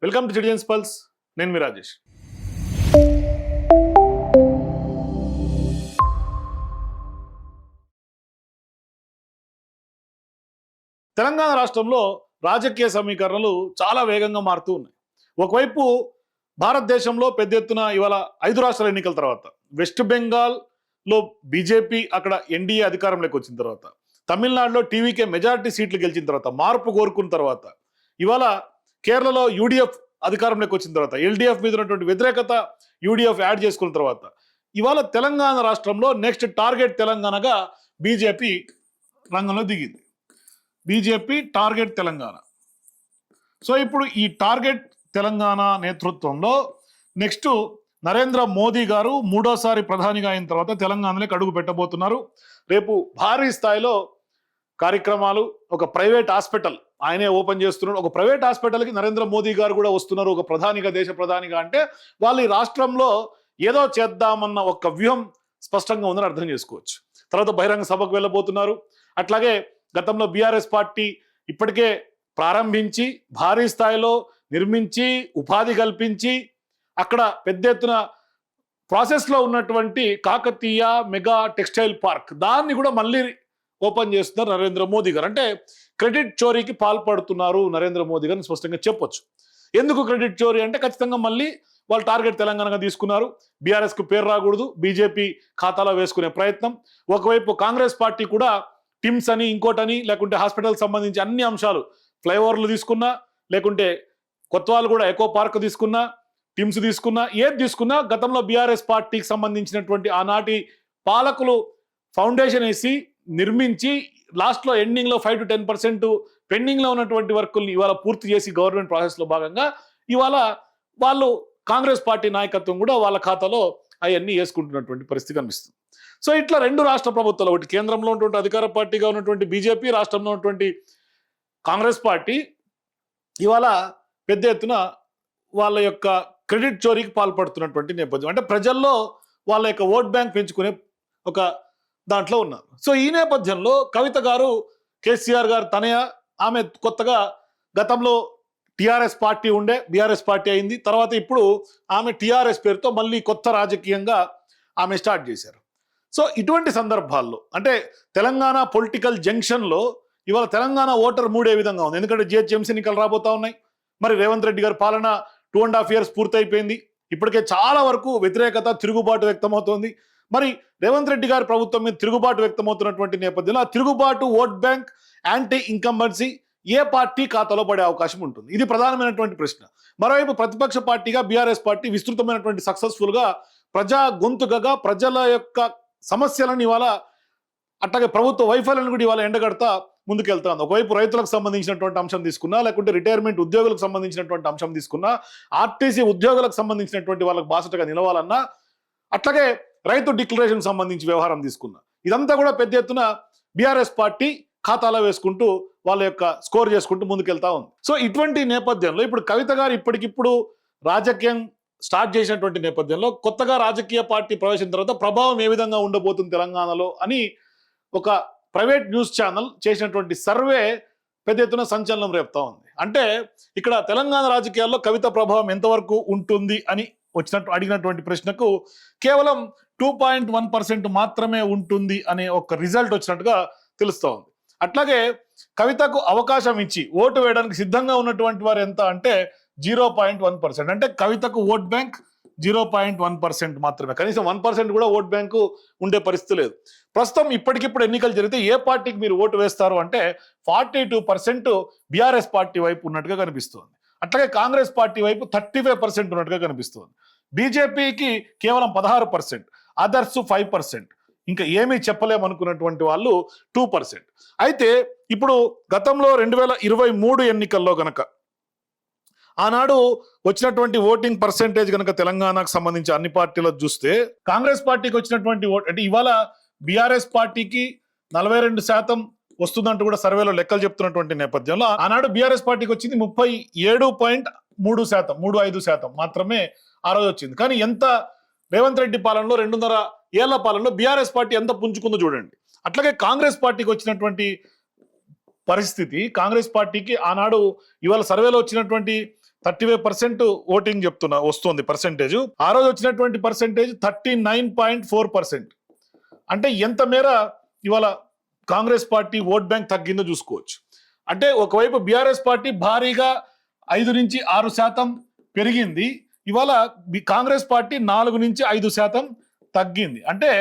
Welcome to citizens pulse. నేను మీ రాజేష్. తెలంగాణ రాష్ట్రంలో రాజకీయ సమీకరణలు చాలా వేగంగా మారుతూ ఉన్నాయి. ఒకవైపు భారతదేశంలో పెద్ద ఎత్తున ఇవాళ 5 రాష్ట్రాల ఎన్నికల తర్వాత వెస్ట్ బెంగాల్లో బీజేపీ అక్కడ ఎన్డీఏ అధికారంలోకి వచ్చిన తర్వాత, తమిళనాడులో టీవీకే మెజారిటీ సీట్లు గెలిచిన తర్వాత, మార్పు కోరుకున్న తర్వాత, ఇవాళ కేరళలో యూడీఎఫ్ అధికారంలోకి వచ్చిన తర్వాత, ఎల్డీఎఫ్ మీద ఉన్నటువంటి వ్యతిరేకత యూడీఎఫ్ యాడ్ చేసుకున్న తర్వాత, ఇవాళ తెలంగాణ రాష్ట్రంలో నెక్స్ట్ టార్గెట్ తెలంగాణగా బీజేపీ రంగంలో దిగింది. BJP target Telangana. సో ఇప్పుడు ఈ టార్గెట్ తెలంగాణ నేతృత్వంలో నెక్స్ట్ నరేంద్ర మోదీ గారు మూడోసారి ప్రధానిగా అయిన తర్వాత తెలంగాణలోకి అడుగు పెట్టబోతున్నారు. రేపు భారీ స్థాయిలో కార్యక్రమాలు, ఒక ప్రైవేట్ హాస్పిటల్ ఆయనే ఓపెన్ చేస్తున్నారు. ఒక ప్రైవేట్ హాస్పిటల్కి నరేంద్ర మోదీ గారు కూడా వస్తున్నారు, ఒక ప్రధానిగా, దేశ ప్రధానిగా. అంటే వాళ్ళు ఈ రాష్ట్రంలో ఏదో చేద్దామన్న ఒక వ్యూహం స్పష్టంగా ఉందని అర్థం చేసుకోవచ్చు. తర్వాత బహిరంగ సభకు వెళ్ళబోతున్నారు. అట్లాగే గతంలో బీఆర్ఎస్ పార్టీ ఇప్పటికే ప్రారంభించి భారీ స్థాయిలో నిర్మించి ఉపాధి కల్పించి అక్కడ పెద్ద ఎత్తున ప్రాసెస్లో ఉన్నటువంటి కాకతీయ మెగా టెక్స్టైల్ పార్క్, దాన్ని కూడా మళ్ళీ ఓపెన్ చేస్తున్నారు నరేంద్ర మోదీ గారు. అంటే క్రెడిట్ చోరీకి పాల్పడుతున్నారు నరేంద్ర మోదీ గారిని స్పష్టంగా చెప్పొచ్చు. ఎందుకు క్రెడిట్ చోరీ అంటే ఖచ్చితంగా మళ్ళీ వాళ్ళు టార్గెట్ తెలంగాణగా తీసుకున్నారు. బీఆర్ఎస్కు పేరు రాకూడదు, బీజేపీ ఖాతాలో వేసుకునే ప్రయత్నం. ఒకవైపు కాంగ్రెస్ పార్టీ కూడా టిమ్స్ అని, ఇంకోటని, లేకుంటే హాస్పిటల్కి సంబంధించి అన్ని అంశాలు, ఫ్లైఓవర్లు తీసుకున్నా, లేకుంటే కొత్తవాళ్ళు కూడా ఎకో పార్క్ తీసుకున్నా, టిమ్స్ తీసుకున్నా, ఏది తీసుకున్నా గతంలో బీఆర్ఎస్ పార్టీకి సంబంధించినటువంటి ఆనాటి పాలకులు ఫౌండేషన్ వేసి నిర్మించి లాస్ట్లో ఎండింగ్లో 5 to 10% పెండింగ్లో ఉన్నటువంటి వర్కుల్ని ఇవాళ పూర్తి చేసి గవర్నమెంట్ ప్రాసెస్లో భాగంగా ఇవాళ వాళ్ళు కాంగ్రెస్ పార్టీ నాయకత్వం కూడా వాళ్ళ ఖాతాలో అవన్నీ వేసుకుంటున్నటువంటి పరిస్థితి కనిపిస్తుంది. సో ఇట్లా రెండు రాష్ట్ర ప్రభుత్వాలు, ఒకటి కేంద్రంలో ఉన్నటువంటి అధికార పార్టీగా ఉన్నటువంటి బీజేపీ, రాష్ట్రంలో ఉన్నటువంటి కాంగ్రెస్ పార్టీ ఇవాళ పెద్ద ఎత్తున వాళ్ళ యొక్క క్రెడిట్ చోరీకి పాల్పడుతున్నటువంటి నేపథ్యం. అంటే ప్రజల్లో వాళ్ళ యొక్క ఓట్ బ్యాంక్ పెంచుకునే ఒక దాంట్లో ఉన్నారు. సో ఈ నేపథ్యంలో కవిత గారు, కేసీఆర్ గారు తనయ, ఆమె కొత్తగా గతంలో టీఆర్ఎస్ పార్టీ ఉండే, బీఆర్ఎస్ పార్టీ అయింది. తర్వాత ఇప్పుడు ఆమె టీఆర్ఎస్ పేరుతో మళ్ళీ కొత్త రాజకీయంగా ఆమె స్టార్ట్ చేశారు. సో ఇటువంటి సందర్భాల్లో అంటే తెలంగాణ పొలిటికల్ జంక్షన్లో ఇవాళ తెలంగాణ ఓటర్ మూడే విధంగా ఉంది. ఎందుకంటే జిహెచ్ఎంసీ ఎన్నికలు రాబోతా ఉన్నాయి. మరి రేవంత్ రెడ్డి గారి పాలన 2.5 years పూర్తయిపోయింది. ఇప్పటికే చాలా వరకు వ్యతిరేకత, తిరుగుబాటు వ్యక్తమవుతోంది. మరి రేవంత్ రెడ్డి గారి ప్రభుత్వం మీద తిరుగుబాటు వ్యక్తమవుతున్నటువంటి నేపథ్యంలో ఆ తిరుగుబాటు ఓట్ బ్యాంక్, యాంటీ ఇన్కంబెన్సీ ఏ పార్టీ ఖాతాలో పడే అవకాశం ఉంటుంది? ఇది ప్రధానమైనటువంటి ప్రశ్న. మరోవైపు ప్రతిపక్ష పార్టీగా బీఆర్ఎస్ పార్టీ విస్తృతమైనటువంటి సక్సెస్ఫుల్గా ప్రజా గొంతుకగా ప్రజల యొక్క సమస్యలను ఇవాళ, అట్లాగే ప్రభుత్వ వైఫల్యాన్ని కూడా ఇవాళ ఎండగడతా ముందుకెళ్తాను. ఒకవైపు రైతులకు సంబంధించినటువంటి అంశం తీసుకున్నా, లేకుంటే రిటైర్మెంట్ ఉద్యోగులకు సంబంధించినటువంటి అంశం తీసుకున్నా, ఆర్టీసీ ఉద్యోగులకు సంబంధించినటువంటి వాళ్ళకి బాసటగా నిలవాలన్నా, అట్లాగే రైతు డిక్లరేషన్ సంబంధించి వ్యవహారం తీసుకున్నా, ఇదంతా కూడా పెద్ద ఎత్తున బీఆర్ఎస్ పార్టీ ఖాతాలో వేసుకుంటూ వాళ్ళ యొక్క స్కోర్ చేసుకుంటూ ముందుకెళ్తా ఉంది. సో ఇటువంటి నేపథ్యంలో ఇప్పుడు కవిత గారు ఇప్పటికిప్పుడు రాజకీయం స్టార్ట్ చేసినటువంటి నేపథ్యంలో కొత్తగా రాజకీయ పార్టీ ప్రవేశించిన తర్వాత ప్రభావం ఏ విధంగా ఉండబోతుంది తెలంగాణలో అని ఒక ప్రైవేట్ న్యూస్ ఛానల్ చేసినటువంటి సర్వే పెద్ద ఎత్తున సంచలనం రేపుతా ఉంది. అంటే ఇక్కడ తెలంగాణ రాజకీయాల్లో కవిత ప్రభావం ఎంతవరకు ఉంటుంది అని అడిగినటువంటి ప్రశ్నకు కేవలం 2.1% మాత్రమే ఉంటుంది అనే ఒక రిజల్ట్ వచ్చినట్టుగా తెలుస్తూ ఉంది. అట్లాగే కవితకు అవకాశం ఇచ్చి ఓటు వేయడానికి సిద్ధంగా ఉన్నటువంటి వారు ఎంత అంటే 0.1%. అంటే కవితకు ఓట్ బ్యాంక్ 0.1% మాత్రమే, కనీసం 1% కూడా ఓట్ బ్యాంకు ఉండే పరిస్థితి లేదు. ప్రస్తుతం ఇప్పటికిప్పుడు ఎన్నికలు జరిగితే ఏ పార్టీకి మీరు ఓటు వేస్తారు అంటే 42% బీఆర్ఎస్ పార్టీ వైపు ఉన్నట్టుగా కనిపిస్తుంది. అట్లాగే కాంగ్రెస్ పార్టీ వైపు 35% ఉన్నట్టుగా కనిపిస్తుంది. బీజేపీకి కేవలం 16%, అదర్స్ 5%, ఇంకా ఏమీ చెప్పలేమనుకున్నటువంటి వాళ్ళు 2%. అయితే ఇప్పుడు గతంలో 2023 ఎన్నికల్లో గనక ఆనాడు వచ్చినటువంటి ఓటింగ్ పర్సెంటేజ్ కనుక తెలంగాణకు సంబంధించి అన్ని పార్టీలో చూస్తే కాంగ్రెస్ పార్టీకి వచ్చినటువంటి ఓట్ అంటే ఇవాళ బీఆర్ఎస్ పార్టీకి 42% వస్తుందంటూ కూడా సర్వేలో లెక్కలు చెప్తున్నటువంటి నేపథ్యంలో ఆనాడు బీఆర్ఎస్ పార్టీకి వచ్చింది 37.3%, మాత్రమే ఆ రోజు వచ్చింది. కానీ ఎంత రేవంత్ రెడ్డి పాలనలో 2.5 ఏళ్ల పాలనలో బీఆర్ఎస్ పార్టీ ఎంత పుంజుకుందో చూడండి. అట్లాగే కాంగ్రెస్ పార్టీకి వచ్చినటువంటి పరిస్థితి, కాంగ్రెస్ పార్టీకి ఆనాడు ఇవాళ సర్వేలో వచ్చినటువంటి 35% ఓటింగ్ చెప్తున్నా వస్తుంది పర్సెంటేజ్. ఆ రోజు వచ్చినటువంటి పర్సెంటేజ్ 39.4%. అంటే ఎంత మేర ఇవాళ కాంగ్రెస్ పార్టీ ఓట్ బ్యాంక్ తగ్గిందో చూసుకోవచ్చు. అంటే ఒకవైపు బీఆర్ఎస్ పార్టీ భారీగా 5 నుంచి 6% పెరిగింది, ఇవాళ కాంగ్రెస్ పార్టీ 4 నుంచి 5% తగ్గింది. అంటే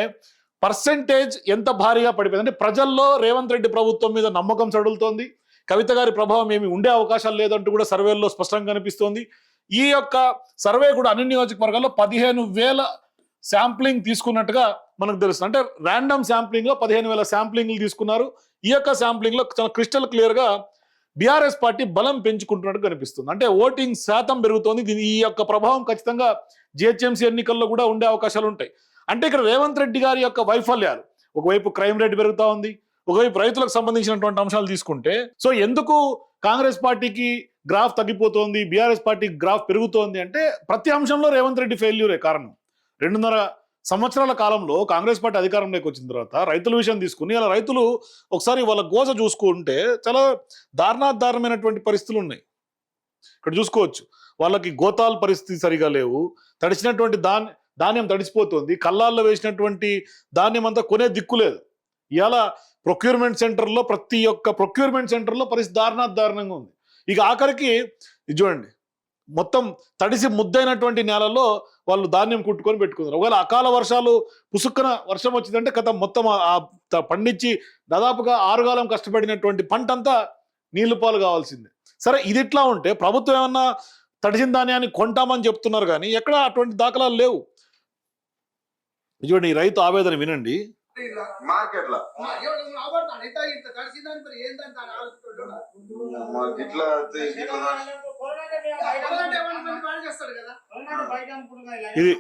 పర్సెంటేజ్ ఎంత భారీగా పడిపోయింది అంటే ప్రజల్లో రేవంత్ రెడ్డి ప్రభుత్వం మీద నమ్మకం సడులుతోంది. కవిత గారి ప్రభావం ఏమి ఉండే అవకాశాలు లేదంటూ కూడా సర్వేల్లో స్పష్టంగా కనిపిస్తోంది. ఈ యొక్క సర్వే కూడా అన్ని నియోజకవర్గాల్లో 15,000 శాంప్లింగ్ తీసుకున్నట్టుగా మనకు తెలుస్తుంది. అంటే ర్యాండమ్ శాంప్లింగ్ లో 15,000 శాంప్లింగ్లు తీసుకున్నారు. ఈ యొక్క శాంప్లింగ్ లో చాలా క్రిస్టల్ క్లియర్ గా బీఆర్ఎస్ పార్టీ బలం పెంచుకుంటున్నట్టు కనిపిస్తుంది. అంటే ఓటింగ్ శాతం పెరుగుతోంది. ఈ యొక్క ప్రభావం ఖచ్చితంగా జిహెచ్ఎంసీ ఎన్నికల్లో కూడా ఉండే అవకాశాలు ఉంటాయి. అంటే ఇక్కడ రేవంత్ రెడ్డి గారి యొక్క వైఫల్యాలు, ఒకవైపు క్రైమ్ రేట్ పెరుగుతా ఉంది, ఒకవైపు రైతులకు సంబంధించినటువంటి అంశాలు తీసుకుంటే, సో ఎందుకు కాంగ్రెస్ పార్టీకి గ్రాఫ్ తగ్గిపోతోంది, బీఆర్ఎస్ పార్టీ గ్రాఫ్ పెరుగుతోంది అంటే ప్రతి అంశంలో రేవంత్ రెడ్డి ఫెయిల్యూరే కారణం. 2.5 సంవత్సరాల కాలంలో కాంగ్రెస్ పార్టీ అధికారంలోకి వచ్చిన తర్వాత రైతుల విషయం తీసుకుని అలా రైతులు ఒకసారి వాళ్ళ గోస చూసుకుంటే చాలా దారుణాధారమైనటువంటి పరిస్థితులు ఉన్నాయి. ఇక్కడ చూసుకోవచ్చు, వాళ్ళకి గోతాల పరిస్థితి సరిగా లేవు, తడిచినటువంటి ధాన్యం తడిసిపోతుంది, కళ్ళాల్లో వేసినటువంటి ధాన్యం అంతా కొనే దిక్కు లేదు. ఇవాళ ప్రొక్యూర్మెంట్ సెంటర్లో ప్రతి ఒక్క ప్రొక్యూర్మెంట్ సెంటర్లో పరిస్థితి దారుణంగా ఉంది. ఇక ఆఖరికి ఇది చూడండి, మొత్తం తడిసి ముద్దైనటువంటి నేలలో వాళ్ళు ధాన్యం కుట్టుకొని పెట్టుకున్నారు. ఒకవేళ అకాల వర్షాలు పుసుక్కన వర్షం వచ్చిందంటే కథ మొత్తం పండించి దాదాపుగా 6 కాలం కష్టపడినటువంటి పంట అంతా నీళ్లు పాలు కావాల్సిందే. సరే, ఇది ఇట్లా ఉంటే ప్రభుత్వం ఏమన్నా తడిసిన ధాన్యాన్ని కొంటామని చెప్తున్నారు, కానీ ఎక్కడ అటువంటి దాఖలాలు లేవు. చూడండి, ఈ రైతు ఆవేదన వినండి. మార్కెట్ లో ఇది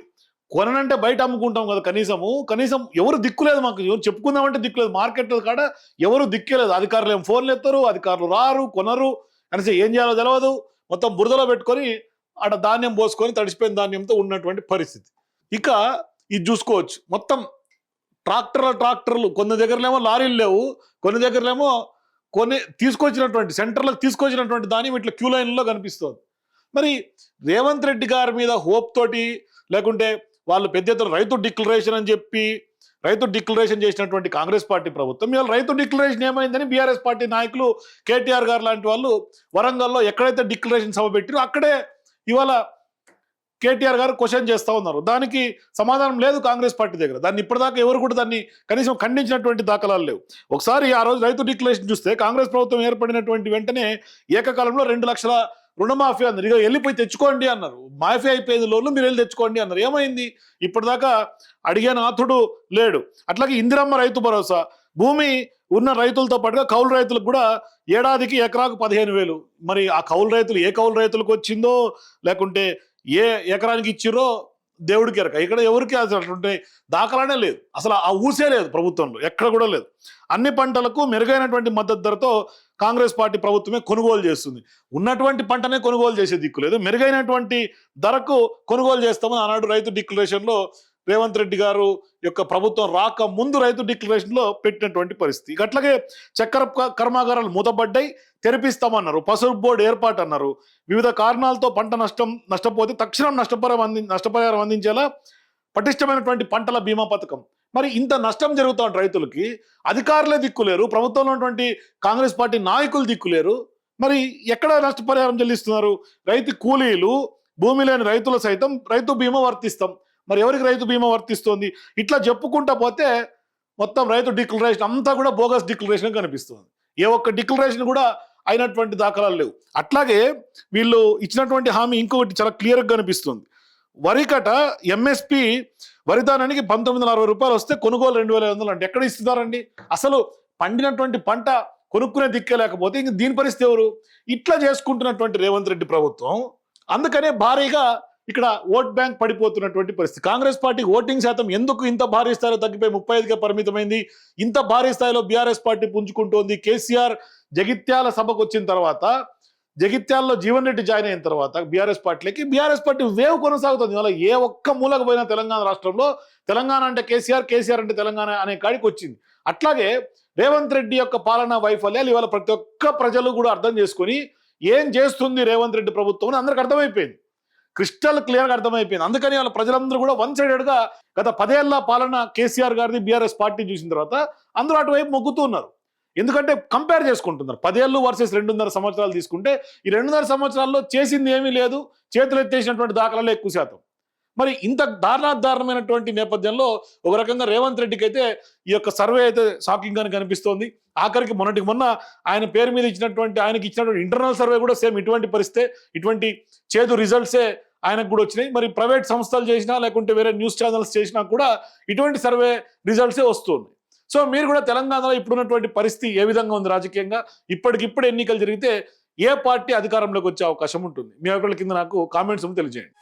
కొనంటే బయట అమ్ముకుంటాం కదా, కనీసం ఎవరు దిక్కులేదు, మాకు ఎవరు చెప్పుకుందామంటే దిక్కులేదు. మార్కెట్ కాడ ఎవరు దిక్కేలేదు. అధికారులు ఏం ఫోన్లు ఎత్తారు, అధికారులు రారు, కొనరు అనేసి ఏం చేయాలో తెలియదు. మొత్తం బురదలో పెట్టుకొని ఆడ ధాన్యం పోసుకొని తడిసిపోయిన ధాన్యంతో ఉన్నటువంటి పరిస్థితి. ఇక ఇది చూసుకోవచ్చు, మొత్తం ట్రాక్టర్లు, కొన్ని దగ్గరలేమో లారీలు లేవు, కొన్ని దగ్గరలేమో సెంటర్లకు తీసుకొచ్చినటువంటి ధాన్యం ఇట్లా క్యూ లైన్లో కనిపిస్తుంది. మరి రేవంత్ రెడ్డి గారి మీద హోప్ తోటి, లేకుంటే వాళ్ళు పెద్ద ఎత్తున రైతు డిక్లరేషన్ అని చెప్పి రైతు డిక్లరేషన్ చేసినటువంటి కాంగ్రెస్ పార్టీ ప్రభుత్వం ఇవాళ రైతు డిక్లరేషన్ ఏమైందని బీఆర్ఎస్ పార్టీ నాయకులు కేటీఆర్ గారు లాంటి వాళ్ళు వరంగల్లో ఎక్కడైతే డిక్లరేషన్ సభ పెట్టిరో అక్కడే ఇవాళ కేటీఆర్ గారు క్వశ్చన్ చేస్తూ ఉన్నారు. దానికి సమాధానం లేదు కాంగ్రెస్ పార్టీ దగ్గర. దాన్ని ఇప్పటిదాకా ఎవరు కూడా దాన్ని కనీసం ఖండించినటువంటి దాఖలాలు లేవు. ఒకసారి ఆ రోజు రైతు డిక్లరేషన్ చూస్తే కాంగ్రెస్ ప్రభుత్వం ఏర్పడినటువంటి వెంటనే ఏకకాలంలో 2 లక్షల రుణమాఫీ అన్నారు. ఇక వెళ్ళిపోయి తెచ్చుకోండి అన్నారు. మాఫీ అయిపోయింది లోన్లు, మీరు వెళ్ళి తెచ్చుకోండి అన్నారు. ఏమైంది? ఇప్పటిదాకా అడిగే నాథుడు లేడు. అట్లాగే ఇందిరమ్మ రైతు భరోసా, భూమి ఉన్న రైతులతో పాటుగా కౌలు రైతులకు కూడా ఏడాదికి ఎకరాకు 15,000. మరి ఆ కౌలు రైతులు ఏ కౌలు రైతులకు వచ్చిందో, లేకుంటే ఏ ఎకరానికి ఇచ్చిరో దేవుడికి ఎరక. ఇక్కడ ఎవరికి అసలు దాఖలానే లేదు, అసలు ఆ ఊసే లేదు ప్రభుత్వంలో, ఎక్కడ కూడా లేదు. అన్ని పంటలకు మెరుగైనటువంటి మద్దతు ధరతో కాంగ్రెస్ పార్టీ ప్రభుత్వమే కొనుగోలు చేస్తుంది. ఉన్నటువంటి పంటనే కొనుగోలు చేసే దిక్కు లేదు, మెరుగైనటువంటి ధరకు కొనుగోలు చేస్తామని ఆనాడు రైతు డిక్లరేషన్లో రేవంత్ రెడ్డి గారు యొక్క ప్రభుత్వం రాక ముందు రైతు డిక్లరేషన్లో పెట్టినటువంటి పరిస్థితి. అట్లాగే చక్కెర కర్మాగారాలు మూతపడ్డాయి, తెరిపిస్తామన్నారు. పసుపు బోర్డు ఏర్పాటు అన్నారు. వివిధ కారణాలతో పంట నష్టపోతే తక్షణం నష్టపరిహారం అందించేలా పటిష్టమైనటువంటి పంటల బీమా పథకం. మరి ఇంత నష్టం జరుగుతా ఉంటే రైతులకి అధికారులే దిక్కులేరు, ప్రభుత్వంలో ఉన్నటువంటి కాంగ్రెస్ పార్టీ నాయకులు దిక్కులేరు. మరి ఎక్కడ నష్టపరిహారం చెల్లిస్తున్నారు? రైతు కూలీలు, భూమి లేని రైతులు సైతం రైతు బీమా వర్తిస్తాం. మరి ఎవరికి రైతు బీమా వర్తిస్తోంది? ఇట్లా చెప్పుకుంటా పోతే మొత్తం రైతు డిక్లరేషన్ అంతా కూడా బోగస్ డిక్లరేషన్ కనిపిస్తుంది. ఏ ఒక్క డిక్లరేషన్ కూడా అయినటువంటి దాఖలాలు లేవు. అట్లాగే వీళ్ళు ఇచ్చినటువంటి హామీ ఇంకొకటి చాలా క్లియర్గా కనిపిస్తుంది. వరికట ఎంఎస్పి వరిధానానికి 1,960 రూపాయలు వస్తే కొనుగోలు 2,500 అంటే ఎక్కడ ఇస్తున్నారండి? అసలు పండినటువంటి పంట కొనుక్కునే దిక్కే లేకపోతే ఇంక దీని పరిస్థితి ఎవరు? ఇట్లా చేసుకుంటున్నటువంటి రేవంత్ రెడ్డి ప్రభుత్వం, అందుకనే భారీగా ఇక్కడ ఓట్ బ్యాంక్ పడిపోతున్నటువంటి పరిస్థితి. కాంగ్రెస్ పార్టీ ఓటింగ్ శాతం ఎందుకు ఇంత భారీ స్థాయిలో తగ్గిపోయి 35గా పరిమితమైంది? ఇంత భారీ స్థాయిలో బీఆర్ఎస్ పార్టీ పుంజుకుంటోంది. కేసీఆర్ జగిత్యాల సభకు వచ్చిన తర్వాత, జగిత్యాలలో జీవన్ రెడ్డి జాయిన్ అయిన తర్వాత బీఆర్ఎస్ పార్టీ వేవ్ కొనసాగుతుంది. ఇవాళ ఏ ఒక్క మూలకు పోయినా తెలంగాణ రాష్ట్రంలో తెలంగాణ అంటే కేసీఆర్ అంటే తెలంగాణ అనే కాడికి వచ్చింది. అట్లాగే రేవంత్ రెడ్డి యొక్క పాలనా వైఫల్యాలు ఇవాళ ప్రతి ఒక్క ప్రజలు కూడా అర్థం చేసుకొని ఏం చేస్తుంది రేవంత్ రెడ్డి ప్రభుత్వం అని అందరికి అర్థమైపోయింది, క్రిస్టల్ క్లియర్గా అర్థమైపోయింది. అందుకని వాళ్ళ ప్రజలందరూ కూడా వన్ సైడెడ్గా గత 10 ఏళ్ల పాలన కేసీఆర్ గారిది బీఆర్ఎస్ పార్టీ చూసిన తర్వాత అందరూ అటువైపు మొగ్గుతూ ఉన్నారు. ఎందుకంటే కంపేర్ చేసుకుంటున్నారు, 10 ఏళ్ళు వర్సెస్ 2.5 సంవత్సరాలు తీసుకుంటే ఈ 2.5 సంవత్సరాల్లో చేసింది ఏమీ లేదు, చేతులు ఎత్తేసినటువంటి దాఖలాలు ఎక్కువ శాతం. మరి ఇంత దారుణమైనటువంటి నేపథ్యంలో ఒక రకంగా రేవంత్ రెడ్డికి అయితే ఈ యొక్క సర్వే అయితే షాకింగ్ గానే కనిపిస్తోంది. ఆఖరికి మొన్న ఆయన పేరు మీద ఆయనకి ఇచ్చినటువంటి ఇంటర్నల్ సర్వే కూడా సేమ్ ఇటువంటి పరిస్థితే, ఇటువంటి చేదు రిజల్ట్సే ఆయనకు కూడా వచ్చినాయి. మరి ప్రైవేట్ సంస్థలు చేసినా లేకుంటే వేరే న్యూస్ ఛానల్స్ చేసినా కూడా ఇటువంటి సర్వే రిజల్ట్సే వస్తున్నాయి. సో మీరు కూడా తెలంగాణలో ఇప్పుడున్నటువంటి పరిస్థితి ఏ విధంగా ఉంది రాజకీయంగా, ఇప్పటికిప్పుడు ఎన్నికలు జరిగితే ఏ పార్టీ అధికారంలోకి వచ్చే అవకాశం ఉంటుంది? మీ అభిప్రాయాల కింద నాకు కామెంట్స్ తెలియజేయండి.